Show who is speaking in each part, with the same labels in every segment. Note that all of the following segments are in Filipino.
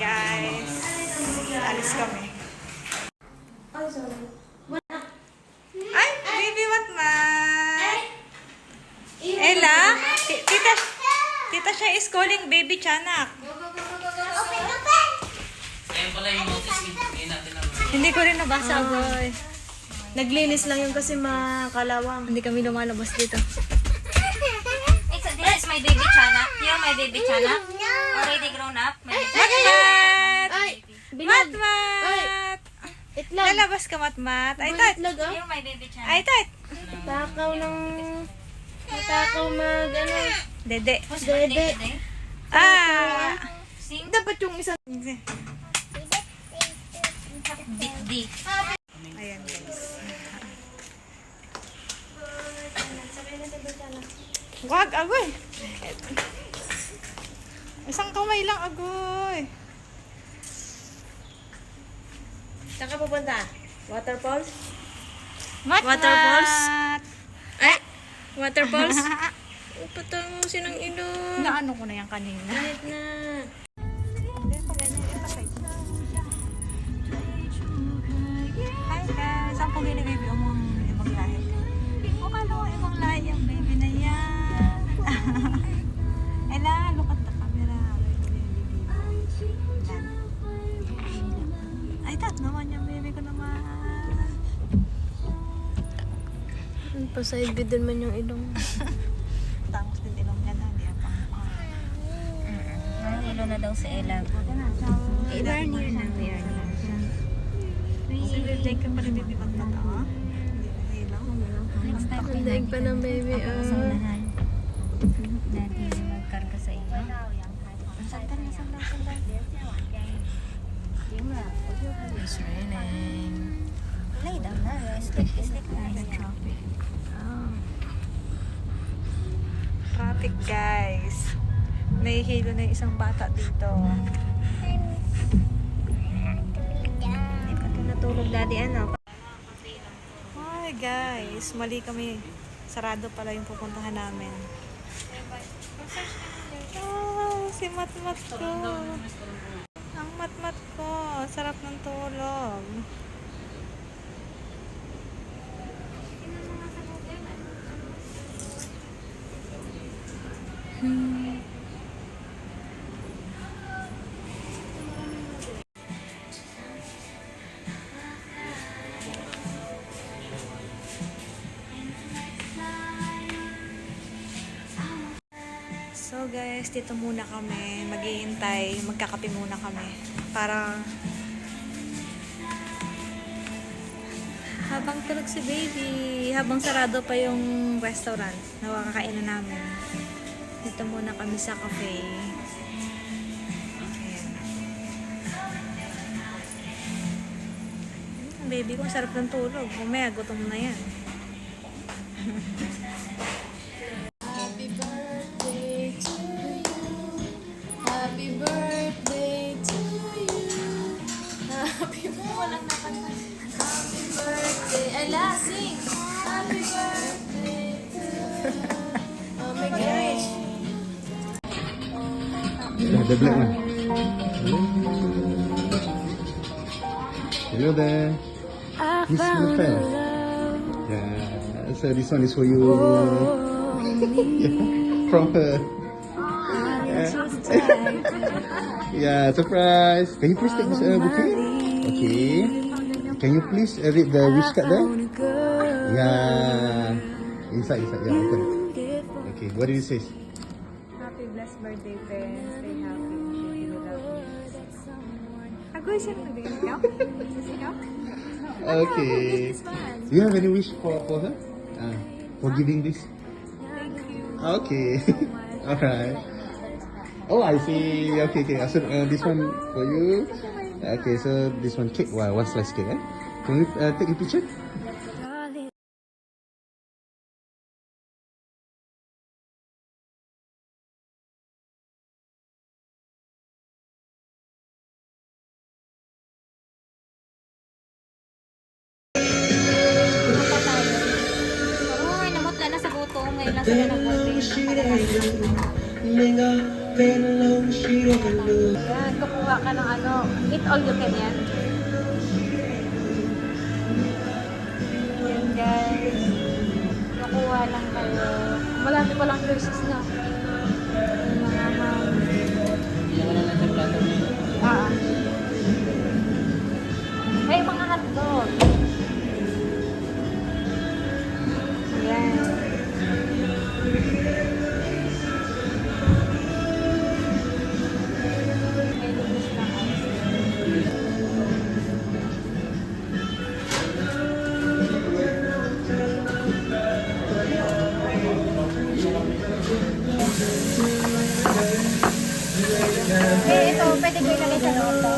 Speaker 1: guys. Alis kami. Ay, baby Matmat. Ella, tita siya is calling baby Chanak.
Speaker 2: Ayun pala yung notice ngayon natin ang...
Speaker 1: Hindi ko rin nabasa, boy.
Speaker 3: Naglinis lang yun kasi makalawang.
Speaker 1: Hindi kami lumalabas dito.
Speaker 4: This is my baby Chanak. You're my baby Chanak. Already grown up. My baby
Speaker 1: Matmat!
Speaker 3: Ay!
Speaker 1: Matmat!
Speaker 3: Itlog!
Speaker 1: Lalabas ka, Matmat. Ay,
Speaker 3: Ay,
Speaker 1: tat.
Speaker 3: itlog ah!
Speaker 4: You're my baby Chanak.
Speaker 1: Ay, tat.
Speaker 3: Takaw ng... Matakaw mag ano...
Speaker 1: Dede.
Speaker 4: Who's birthday
Speaker 3: Dede.
Speaker 4: today?
Speaker 1: Ah!
Speaker 4: Sing.
Speaker 3: Dapat yung isa...
Speaker 4: D.
Speaker 1: Ayan, guys. Wag, agoy. Isang kamay lang, agoy.
Speaker 3: Saan ka pupunta? Waterfalls?
Speaker 1: Matmat!
Speaker 3: Waterfalls? Ay! Waterfalls? Patangusin ang ilong.
Speaker 1: Naano ko na yan kanina.
Speaker 3: Kahit na...
Speaker 1: Hi guys! Saan po gini baby umong ibang lahi? O kala ko ibang lahi yung baby na yan. Ella, look at the camera. Yan. Ay, tat naman yung baby ko naman.
Speaker 3: Pasaybe din man yung ilong.
Speaker 1: Tangos din ilong niya na. Hindi ang pang
Speaker 4: Mahilo na daw si Ella.
Speaker 1: We are near na. We are near. Si Virgin ka pala baby Matmat, ah? Hindi lang.
Speaker 4: Next time
Speaker 3: Ang daig pa ng baby.
Speaker 4: unahan. Dati magkarga sa iyo.
Speaker 1: Sandal na, sandal, sandal.
Speaker 3: It's raining.
Speaker 4: Lay down na. Sleep na.
Speaker 1: Traffic. Traffic, guys. Nahihilo na yung isang bata dito.
Speaker 4: Hindi pa ito natulog daddy ano.
Speaker 1: Hi, guys. Mali kami. Sarado pala yung pupuntahan namin. Oh, si Matmat ko. Ang Matmat ko. Sarap ng tulog. So guys, dito muna kami. Maghihintay. Magkakape muna kami. Para habang tulog si baby, habang sarado pa yung restaurant na makakainan namin. Dito muna kami sa cafe. Ayan. Baby ko, sarap ng tulog. Mamaya, gutom na yan.
Speaker 3: Happy birthday to you. Happy birthday to you. Happy birthday. Happy birthday. Ella, sing. Happy birthday to you. Oh my gosh.
Speaker 5: The black one. Hello there. Miss Lupin. Yeah. So this one is for you. Yeah, from her. Yeah, surprise. Can you please take this bouquet? Okay. Can you please read the wish card there? Yeah. Inside. Yeah, open. Okay, what did it say?
Speaker 1: Happy blessed birthday, friends. Stay happy. Agoy, siya nagbigay ikaw? Ikaw?
Speaker 5: Okay. Do you have any wish for her? For giving this?
Speaker 1: Thank you.
Speaker 5: Okay. Alright. Oh, I see. Okay. So this one for you. Okay, so this one cake. Wow, one slice cake. Can you take a picture?
Speaker 4: Oo, namutla na sa gutom. Ngayon lang sila nag-birthday.
Speaker 1: Yan, kukuha ka ng ano, eat all you can yan. Yan guys. Kukuha lang kayo. Malaki pa lang choices na. Yung mga ma'am.
Speaker 2: Ilang na lang sa plato niyo.
Speaker 1: May mga hotdog. Yan. May lubos na ice. Ito, pwede ko ilagay sa loob to.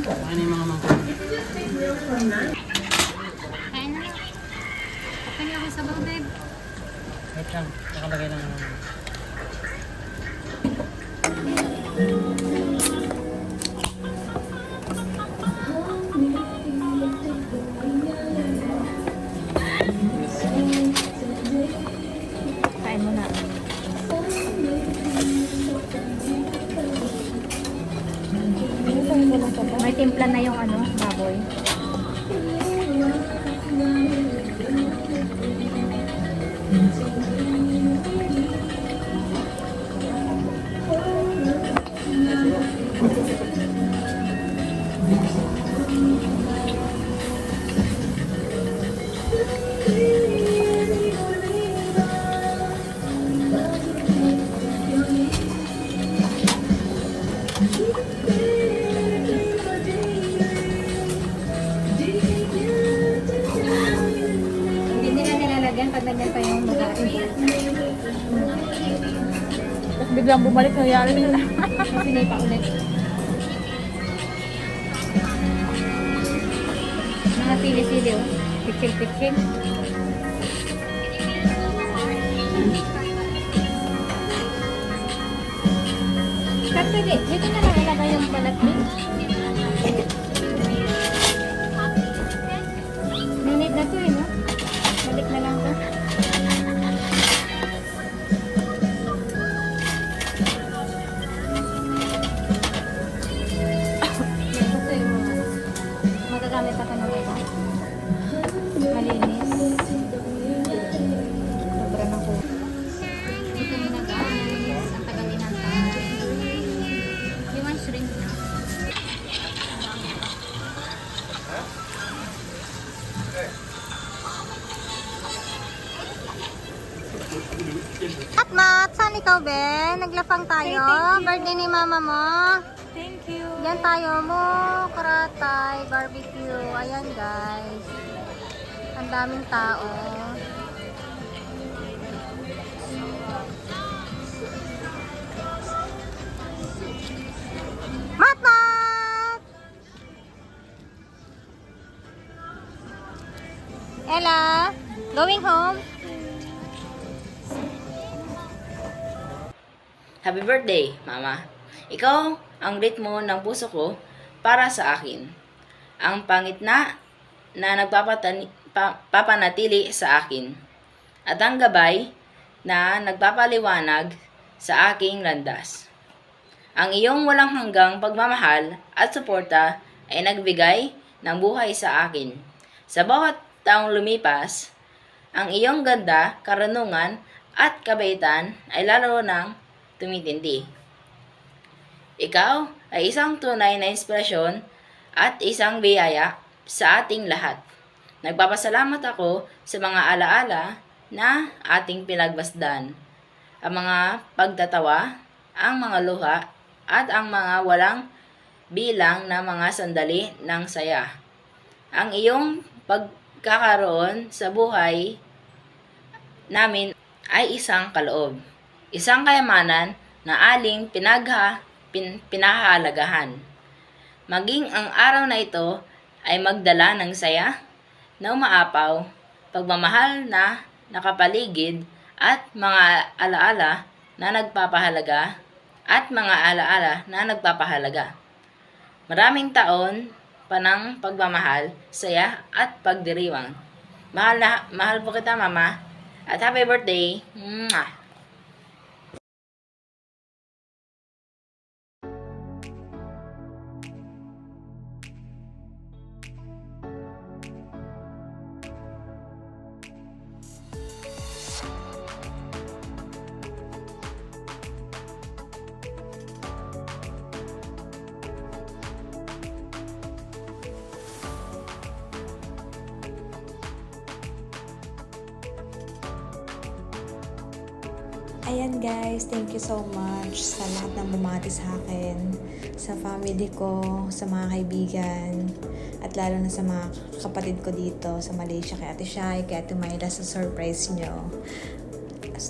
Speaker 2: Ano yung mga mangkok?
Speaker 1: Kain na. Okay na ako sa bawang, babe.
Speaker 2: Wait lang. Nakalagay lang.
Speaker 1: Kain mo na. May timpla na yung ano, baboy. Hindi nila nilalagyan pag ganyan pa yung mag-aasin. Tapos biglang bumalik na yari nila. Sinay pa ulit. Mga sili-sili oh. Pitsil-pitsil. Kasi dito na lang ilagay yung balat mo. Minute na to eh, no? Balik na lang to. Ito yung magagamit pa ng iba. Malinis. Sobra na po. Ito yung nag-guys. Ang tagal inantay. You want shrimp na? Mat, saan ikaw, Ben? Naglapang tayo. Birthday ni mama mo.
Speaker 3: Thank you.
Speaker 1: Yan tayo mo. Karatay, barbecue. Ayan, guys. Ang daming tao. Mat! Ella, going home?
Speaker 6: Happy birthday, Mama. Ikaw ang ritmo ng puso ko para sa akin. Ang pangit na nagpapanatili sa akin. At ang gabay na nagpapaliwanag sa aking landas. Ang iyong walang hanggang pagmamahal at suporta ay nagbigay ng buhay sa akin. Sa bawat taong lumipas, ang iyong ganda, karunungan at kabaitan ay lalo nang tumitindi. Ikaw ay isang tunay na inspirasyon at isang biyaya sa ating lahat. Nagpapasalamat ako sa mga alaala na ating pinagmasdan. Ang mga pagtatawa, ang mga luha, at ang mga walang bilang na mga sandali ng saya. Ang iyong pagkakaroon sa buhay namin ay isang kaloob. Isang kayamanan na aling pinahahalagahan. Maging ang araw na ito ay magdala ng saya na umaapaw, pagmamahal na nakapaligid at mga alaala na nagpapahalaga. Maraming taon pa ng pagmamahal, saya at pagdiriwang. Mahal po kita, Mama. At happy birthday. Mwah!
Speaker 1: Ayan guys, thank you so much sa lahat ng bumati sa akin, sa family ko, sa mga kaibigan, at lalo na sa mga kapatid ko dito sa Malaysia, kay Ate Shai, kay Ate Mayra sa surprise nyo.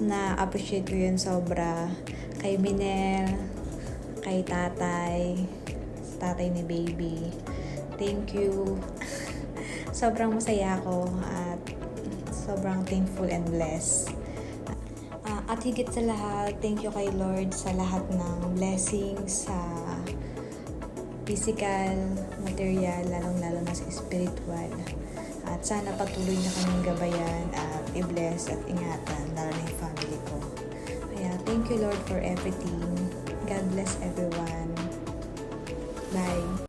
Speaker 1: Na-appreciate ko yun sobra. Kay Minel, kay tatay ni baby. Thank you. Sobrang masaya ako at sobrang thankful and blessed. At higit sa lahat, thank you kay Lord sa lahat ng blessings sa physical, material, lalong-lalo na sa spiritual. At sana patuloy na kaming gabayan at i-bless at ingatan, lalo na yung family ko. Kaya thank you Lord for everything. God bless everyone. Bye.